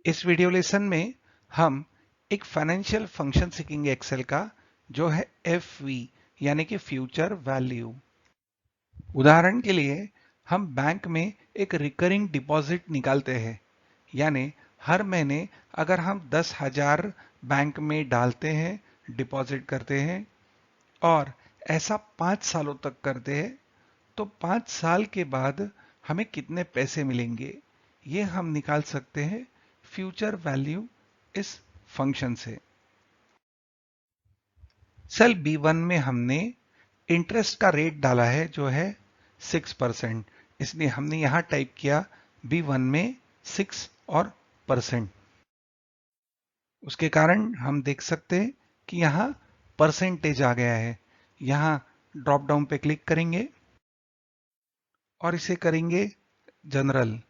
इस video lesson में हम एक फाइनेंशियल फंक्शन सीखेंगे एक्सेल का जो है FV यानी कि फ्यूचर वैल्यू। उदाहरण के लिए हम बैंक में एक रिकरिंग डिपॉजिट निकालते हैं, यानी हर महीने अगर हम 10,000 बैंक में डालते हैं, डिपॉजिट करते हैं और ऐसा 5 सालों तक करते हैं तो 5 साल के बाद हमें कितने पैसे मिलेंगे ये हम निकाल सकते हैं फ्यूचर वैल्यू इस फंक्शन से। सेल B1 में हमने इंटरेस्ट का रेट डाला है जो है 6%, इसलिए हमने यहां टाइप किया B1 में 6 और परसेंट। उसके कारण हम देख सकते हैं कि यहां परसेंटेज आ गया है। यहां ड्रॉप डाउन पे क्लिक करेंगे और इसे करेंगे जनरल।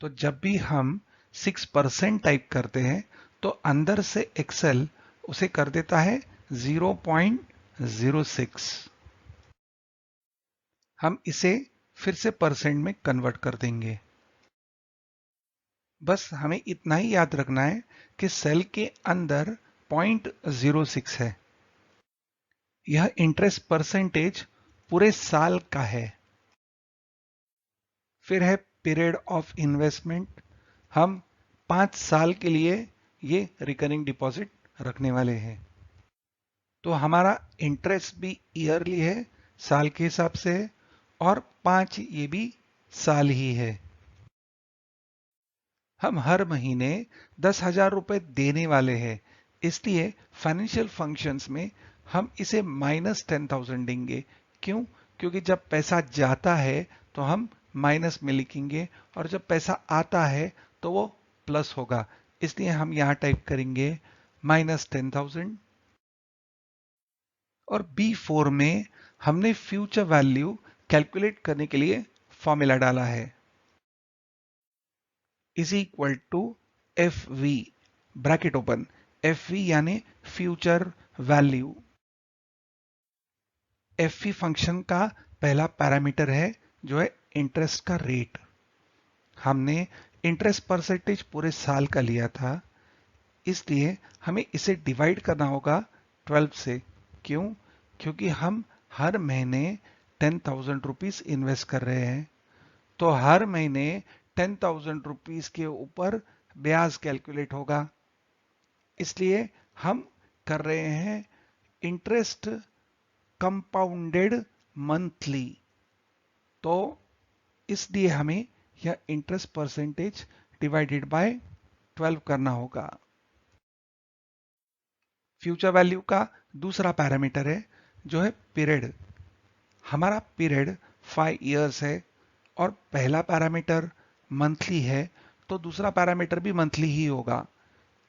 तो जब भी हम 6% टाइप करते हैं तो अंदर से एक्सेल उसे कर देता है 0.06। हम इसे फिर से परसेंट में कन्वर्ट कर देंगे। बस हमें इतना ही याद रखना है कि सेल के अंदर 0.06 है। यह इंटरेस्ट परसेंटेज पूरे साल का है। फिर है पीरियड ऑफ इन्वेस्टमेंट। हम 5 साल के लिए ये रिकरिंग डिपॉजिट रखने वाले हैं। तो हमारा इंटरेस्ट भी ईयरली है, साल के हिसाब से है, और 5 ये भी साल ही है। हम हर महीने 10,000 रुपए देने वाले हैं, इसलिए फाइनेंशियल फंक्शंस में हम इसे -10,000 देंगे। क्यों? क्योंकि जब पैसा जाता है तो हम माइनस में लिखेंगे और जब पैसा आता है तो वो प्लस होगा, इसलिए हम यहां टाइप करेंगे -10,000। और B4 में हमने फ्यूचर वैल्यू कैलकुलेट करने के लिए फॉर्मूला डाला है, is equal to FV bracket open. FV यानी फ्यूचर वैल्यू। FV फंक्शन का पहला पैरामीटर है जो है इंटरेस्ट का रेट। हमने इंटरेस्ट परसेंटेज पूरे साल का लिया था, इसलिए हमें इसे डिवाइड करना होगा 12 से। क्यों? क्योंकि हम हर महीने 10,000 रुपीज इन्वेस्ट कर रहे हैं, तो हर महीने 10,000 रुपीज के ऊपर ब्याज कैलकुलेट होगा, इसलिए हम कर रहे हैं इंटरेस्ट कंपाउंडेड मंथली। तो इसलिए हमें यह इंटरेस्ट परसेंटेज डिवाइडेड बाय 12 करना होगा। फ्यूचर वैल्यू का दूसरा पैरामीटर है जो है पीरियड। हमारा पीरियड 5 इयर्स है और पहला पैरामीटर मंथली है, तो दूसरा पैरामीटर भी मंथली ही होगा,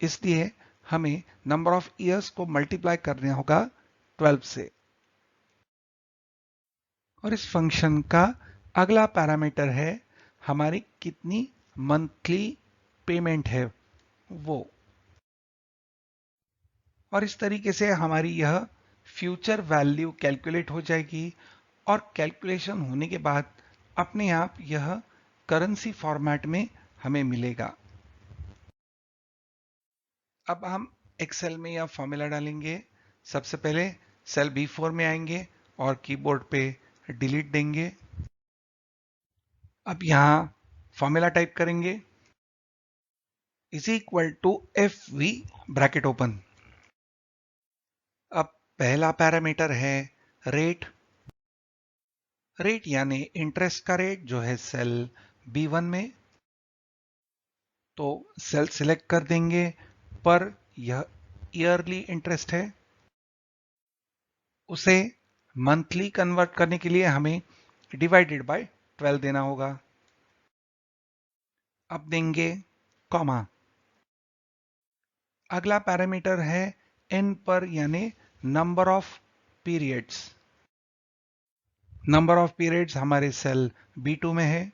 इसलिए हमें नंबर ऑफ इयर्स को मल्टीप्लाई करना होगा 12 से। और इस फंक्शन का अगला पैरामीटर है हमारी कितनी मंथली पेमेंट है वो। और इस तरीके से हमारी यह फ्यूचर वैल्यू कैलकुलेट हो जाएगी और कैलकुलेशन होने के बाद अपने आप यह करेंसी फॉर्मेट में हमें मिलेगा। अब हम एक्सेल में यह फॉर्मूला डालेंगे। सबसे पहले सेल B4 में आएंगे और कीबोर्ड पे डिलीट देंगे। अब यहां फॉर्मूला टाइप करेंगे, is equal to FV bracket open. अब पहला पैरामीटर है रेट। रेट यानी इंटरेस्ट का रेट जो है सेल B1 में, तो सेल सिलेक्ट कर देंगे, पर यह ईयरली इंटरेस्ट है। उसे मंथली कन्वर्ट करने के लिए हमें डिवाइडेड बाय 12 देना होगा। अब देंगे कॉमा। अगला पैरामीटर है N पर यानी number of periods. Number of periods हमारे सेल B2 में है,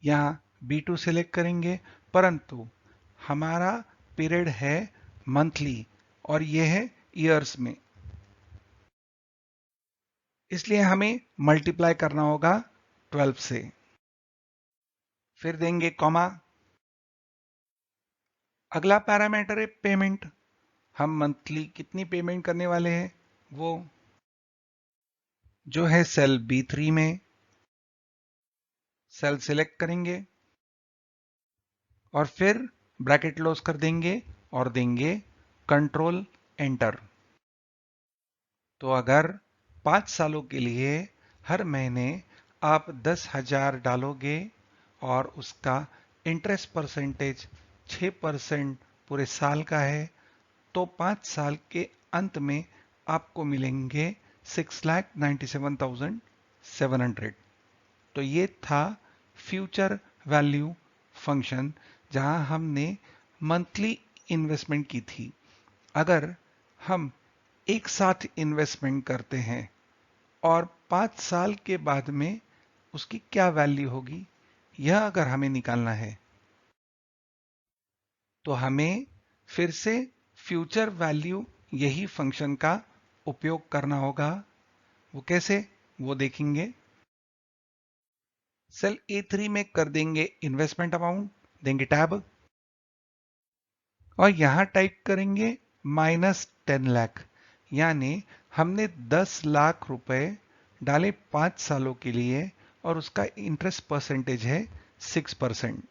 यहां B2 सिलेक्ट करेंगे, परंतु हमारा पीरियड है मंथली और यह है ईयर्स में, इसलिए हमें मल्टीप्लाई करना होगा 12 से। फिर देंगे कॉमा। अगला पैरामीटर है पेमेंट। हम मंथली कितनी पेमेंट करने वाले हैं वो जो है सेल B3 में। सेल सिलेक्ट करेंगे और फिर ब्रैकेट क्लोज कर देंगे और देंगे कंट्रोल एंटर। तो अगर 5 सालों के लिए हर महीने आप 10,000 डालोगे और उसका इंटरेस्ट परसेंटेज 6% पूरे साल का है, तो 5 साल के अंत में आपको मिलेंगे 6,97,700। तो ये था फ्यूचर वैल्यू फंक्शन जहां हमने मंथली इन्वेस्टमेंट की थी। अगर हम एक साथ इन्वेस्टमेंट करते हैं और 5 साल के बाद में उसकी क्या वैल्यू होगी, यह अगर हमें निकालना है तो हमें फिर से फ्यूचर वैल्यू यही फंक्शन का उपयोग करना होगा। वो कैसे, वो देखेंगे। सेल A3 में कर देंगे इन्वेस्टमेंट अमाउंट, देंगे टैब और यहां टाइप करेंगे -10 लाख। यानी हमने 10 लाख रुपए डाले 5 सालों के लिए और उसका इंटरेस्ट परसेंटेज है 6%।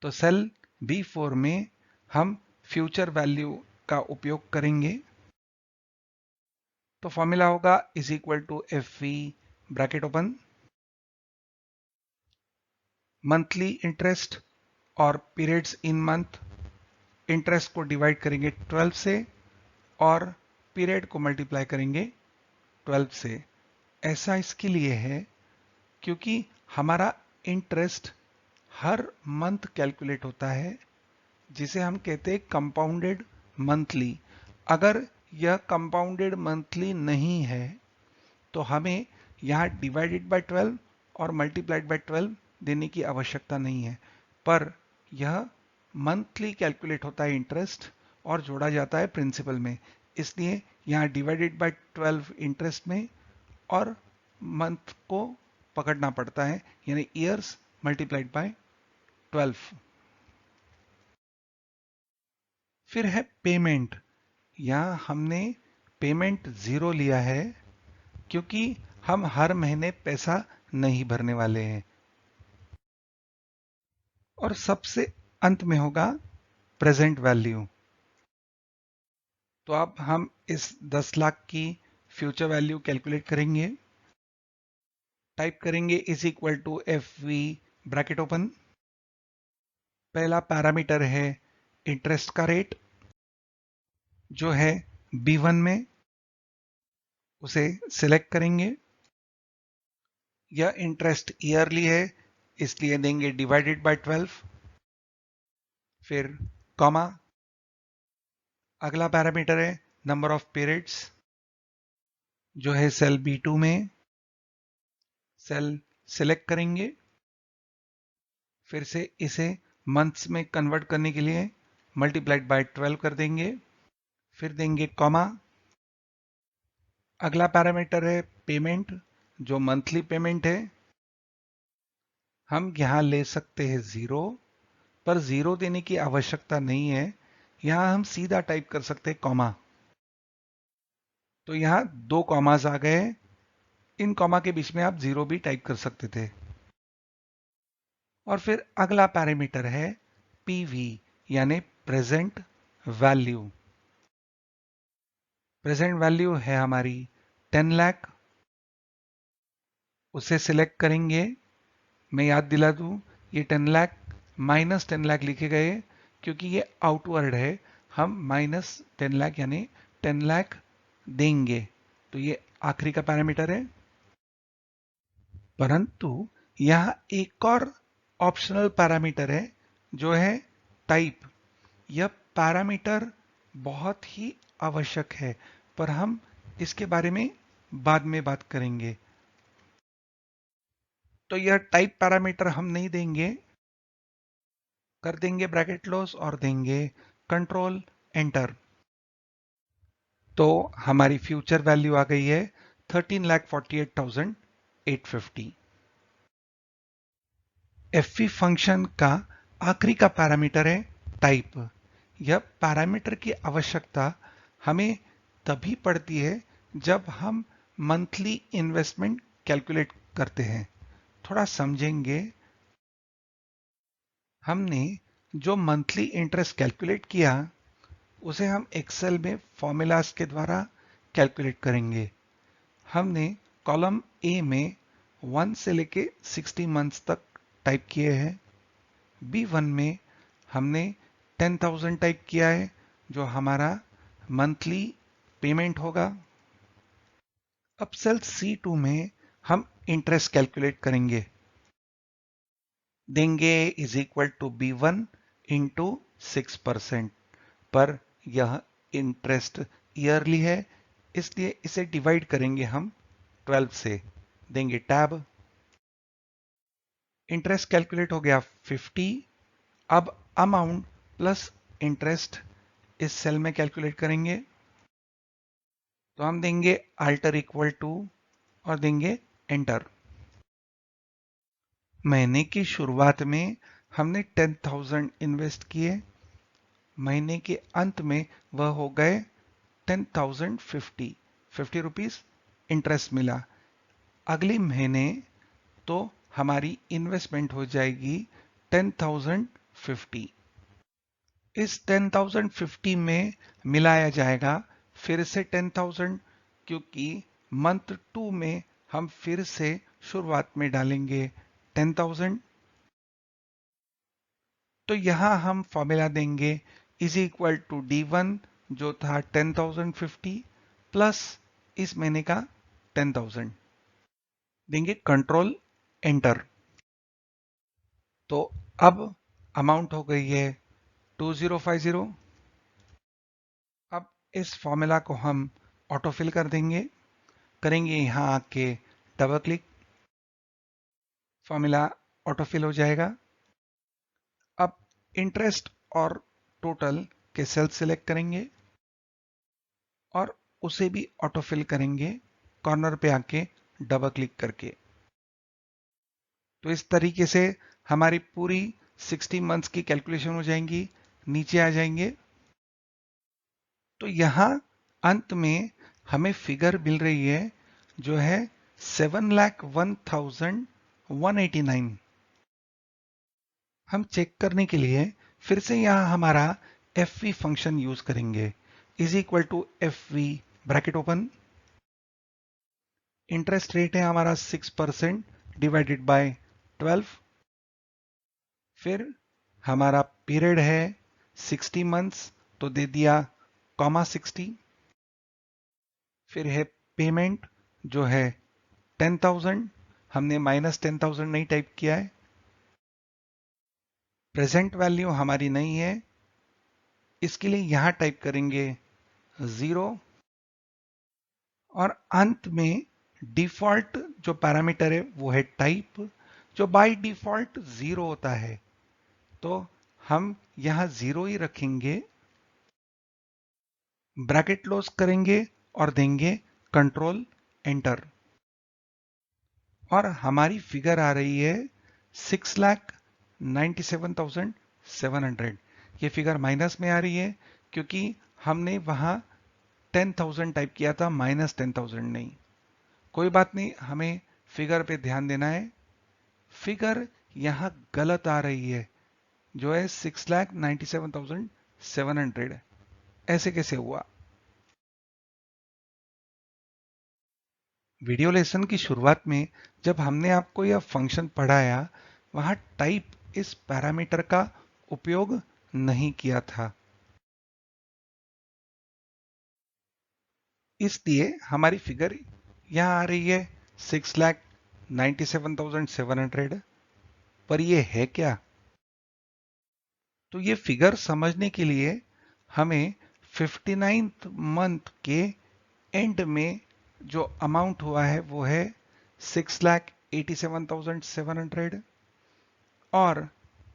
तो सेल B4 में हम फ्यूचर वैल्यू का उपयोग करेंगे। तो फॉर्मूला होगा is equal to FV bracket open monthly interest और पीरियड्स इन मंथ। इंटरेस्ट को डिवाइड करेंगे 12 से और पीरियड को मल्टीप्लाई करेंगे 12 से। ऐसा इसके लिए है क्योंकि हमारा इंटरेस्ट हर मंथ कैलकुलेट होता है, जिसे हम कहते हैं कंपाउंडेड मंथली। अगर यह कंपाउंडेड मंथली नहीं है तो हमें यहां डिवाइडेड बाय 12 और मल्टीप्लाइड बाय 12 देने की आवश्यकता नहीं है, पर यह मंथली कैलकुलेट होता है इंटरेस्ट और जोड़ा जाता है प्रिंसिपल में। इसलिए यहां डिवाइडेड बाय 12 इंटरेस्ट में और मंथ को पकड़ना पड़ता है, यानी ईयर्स मल्टीप्लाइड बाय 12। फिर है पेमेंट। यहां हमने पेमेंट 0 लिया है क्योंकि हम हर महीने पैसा नहीं भरने वाले हैं। और सबसे अंत में होगा प्रेजेंट वैल्यू। तो अब हम इस 10 लाख की फ्यूचर वैल्यू कैलकुलेट करेंगे। टाइप करेंगे is equal to FV bracket open. पहला पैरामीटर है इंटरेस्ट का रेट जो है B1 में, उसे सिलेक्ट करेंगे। यह इंटरेस्ट ईयरली है इसलिए देंगे डिवाइडेड बाय 12, फिर कॉमा। अगला पैरामीटर है नंबर ऑफ पीरियड्स जो है सेल B2 में। सेल सिलेक्ट करेंगे, फिर से इसे मंथ्स में कन्वर्ट करने के लिए मल्टीप्लाइड बाय 12 कर देंगे, फिर देंगे कॉमा। अगला पैरामीटर है पेमेंट जो मंथली पेमेंट है। हम यहां ले सकते हैं 0, पर 0 देने की आवश्यकता नहीं है। यहां हम सीधा टाइप कर सकते हैं कॉमा। तो यहां 2 कॉमास आ गए। इन कॉमा के बीच में आप 0 भी टाइप कर सकते थे। और फिर अगला पैरामीटर है PV यानी प्रेजेंट वैल्यू। प्रेजेंट वैल्यू है हमारी 10 लाख। उसे सिलेक्ट करेंगे। मैं याद दिला दूं, ये 10 लाख -10 लाख लिखे गए क्योंकि ये आउटवर्ड है। हम -10 लाख यानी 10 लाख देंगे। तो ये आखिरी का पैरामीटर है। परंतु यहां एक और ऑप्शनल पैरामीटर है जो है टाइप। यह पैरामीटर बहुत ही आवश्यक है, पर हम इसके बारे में बाद में बात करेंगे। तो यह टाइप पैरामीटर हम नहीं देंगे। कर देंगे ब्रैकेट क्लोज और देंगे कंट्रोल एंटर। तो हमारी फ्यूचर वैल्यू आ गई है 13,48,850। एफवी फंक्शन का आखिरी का पैरामीटर है टाइप। यह पैरामीटर की आवश्यकता हमें तभी पड़ती है जब हम मंथली इन्वेस्टमेंट कैलकुलेट करते हैं। थोड़ा समझेंगे। हमने जो मंथली इंटरेस्ट कैलकुलेट किया उसे हम एक्सेल में फॉर्मूलाज के द्वारा कैलकुलेट करेंगे। हमने कॉलम ए में 1 से लेके 60 मंथ्स तक टाइप किए हैं। B1 में हमने 10,000 टाइप किया है जो हमारा मंथली पेमेंट होगा। अब सेल C2 में हम इंटरेस्ट कैलकुलेट करेंगे। देंगे is equal to B1 into 6%, पर यह इंटरेस्ट ईयरली है इसलिए इसे डिवाइड करेंगे हम 12 से। देंगे टैब। इंटरेस्ट कैलकुलेट हो गया 50। अब अमाउंट प्लस इंटरेस्ट इस सेल में कैलकुलेट करेंगे। तो हम देंगे अल्टर इक्वल टू और देंगे एंटर। महीने की शुरुआत में हमने 10,000 इन्वेस्ट किए। महीने के अंत में वह हो गए 10,050 रुपीस इंटरेस्ट मिला। अगले महीने तो हमारी इन्वेस्टमेंट हो जाएगी 10,050। इस 10,050 में मिलाया जाएगा फिर से 10,000, क्योंकि मंथ 2 में हम फिर से शुरुआत में डालेंगे 10,000। तो यहां हम फॉर्मूला देंगे इज इक्वल टू D1 जो था 10,050 प्लस इस महीने का 10,000। देंगे कंट्रोल एंटर। तो अब अमाउंट हो गई है 2050। अब इस फॉर्मूला को हम ऑटोफिल कर देंगे। करेंगे यहां आके डबल क्लिक, फॉर्मूला ऑटोफिल हो जाएगा। अब इंटरेस्ट और टोटल के सेल सिलेक्ट करेंगे और उसे भी ऑटोफिल करेंगे कॉर्नर पे आके डबल क्लिक करके। तो इस तरीके से हमारी पूरी 60 मंथ्स की कैलकुलेशन हो जाएंगी। नीचे आ जाएंगे तो यहां अंत में हमें फिगर मिल रही है जो है 7,01,189। हम चेक करने के लिए फिर से यहां हमारा एफ वी फंक्शन यूज करेंगे। Is equal to F V bracket open. Interest rate है हमारा 6% डिवाइडेड बाय 12। फिर हमारा पीरियड है 60 मंथ्स तो दे दिया कॉमा 60। फिर है पेमेंट जो है 10,000, हमने माइनस 10,000 नहीं टाइप किया है। प्रेजेंट वैल्यू हमारी नहीं है इसके लिए यहां टाइप करेंगे 0। और अंत में डिफॉल्ट जो पैरामीटर है वो है टाइप जो बाय डिफॉल्ट 0 होता है, तो हम यहां 0 ही रखेंगे। ब्रैकेट क्लोज करेंगे और देंगे कंट्रोल एंटर। और हमारी फिगर आ रही है 6,97,700। ये फिगर माइनस में आ रही है क्योंकि हमने वहां 10,000 टाइप किया था, माइनस 10,000 नहीं। कोई बात नहीं, हमें फिगर पे ध्यान देना है। फिगर यहां गलत आ रही है जो है 6,97,700। ऐसे कैसे हुआ? वीडियो लेसन की शुरुआत में जब हमने आपको यह फंक्शन पढ़ाया वहां टाइप इस पैरामीटर का उपयोग नहीं किया था, इसलिए हमारी फिगर यहां आ रही है 6,97,700। पर यह है क्या? तो ये फिगर समझने के लिए हमें 59th मंथ के एंड में जो अमाउंट हुआ है वो है 6,87,700 और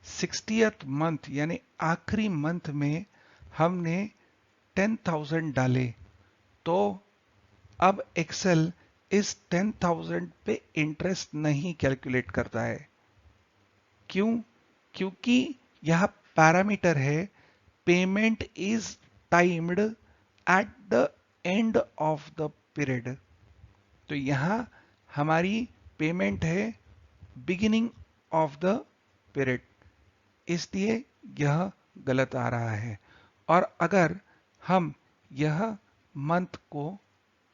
60th मंथ यानी आखिरी मंथ में हमने 10,000 डाले। तो अब एक्सेल इस 10,000 पे इंटरेस्ट नहीं कैलकुलेट करता है। क्यों? क्योंकि यह पैरामीटर है payment is timed at the end of the period. तो यहां हमारी पेमेंट है बिगिनिंग ऑफ द पीरियड, इसलिए यह गलत आ रहा है। और अगर हम यह मंथ को,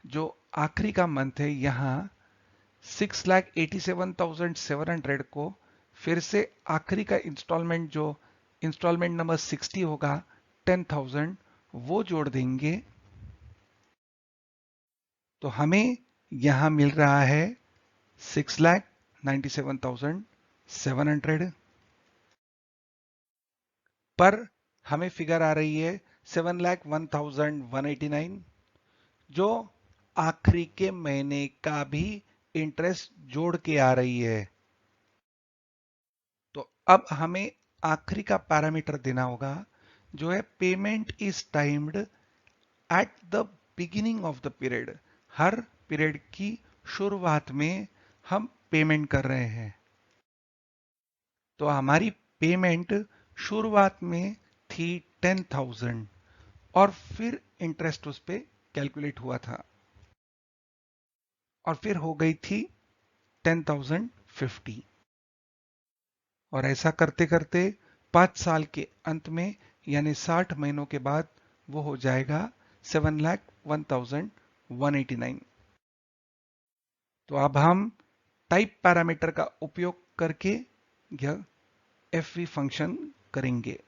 जो आखिरी का मंथ है, यहां 6,87,700 को फिर से आखिरी का इंस्टॉलमेंट, जो इंस्टॉलमेंट नंबर 60 होगा, 10,000 वो जोड़ देंगे तो हमें यहां मिल रहा है 6,97,700, पर हमें फिगर आ रही है 7,01,189, जो आखिरी के महीने का भी इंटरेस्ट जोड़ के आ रही है। तो अब हमें आखिरी का पैरामीटर देना होगा, जो है payment is timed at the beginning of the period. Her period की शुरुआत में हम पेमेंट कर रहे हैं। तो हमारी पेमेंट शुरुआत में थी 10,000 और फिर इंटरेस्ट उस पे कैलकुलेट हुआ था और फिर हो गई थी 10,050। और ऐसा करते करते 5 साल के अंत में यानी 60 महीनों के बाद वो हो जाएगा 7,01,189। तो अब हम टाइप पैरामीटर का उपयोग करके यह FV फंक्शन करेंगे।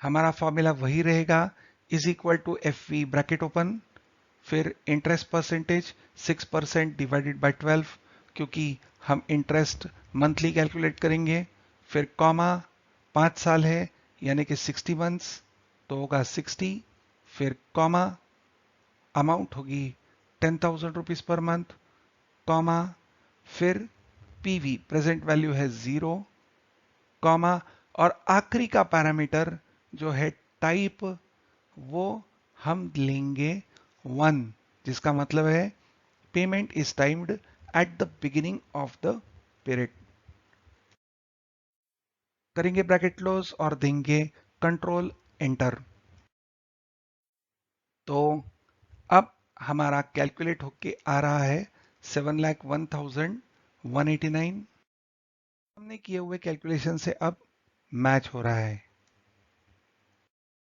हमारा फॉर्मूला वही रहेगा, is equal to FV bracket open, फिर इंटरेस्ट परसेंटेज 6% डिवाइडेड बाय 12, क्योंकि हम इंटरेस्ट मंथली कैलकुलेट करेंगे, फिर कॉमा 5 साल है यानी कि 60 मंथ्स, तो होगा 60, फिर कॉमा अमाउंट होगी 10,000 रुपीज पर मंथ, कॉमा फिर PV प्रेजेंट वैल्यू है 0, कॉमा और आखिरी का पैरामीटर जो है टाइप, वो हम लेंगे 1, जिसका मतलब है payment is timed at the beginning of the period. करेंगे ब्रैकेट क्लोज और देंगे कंट्रोल एंटर। तो अब हमारा कैलकुलेट होके आ रहा है 7,01,189। हमने किए हुए कैलकुलेशन से अब मैच हो रहा है।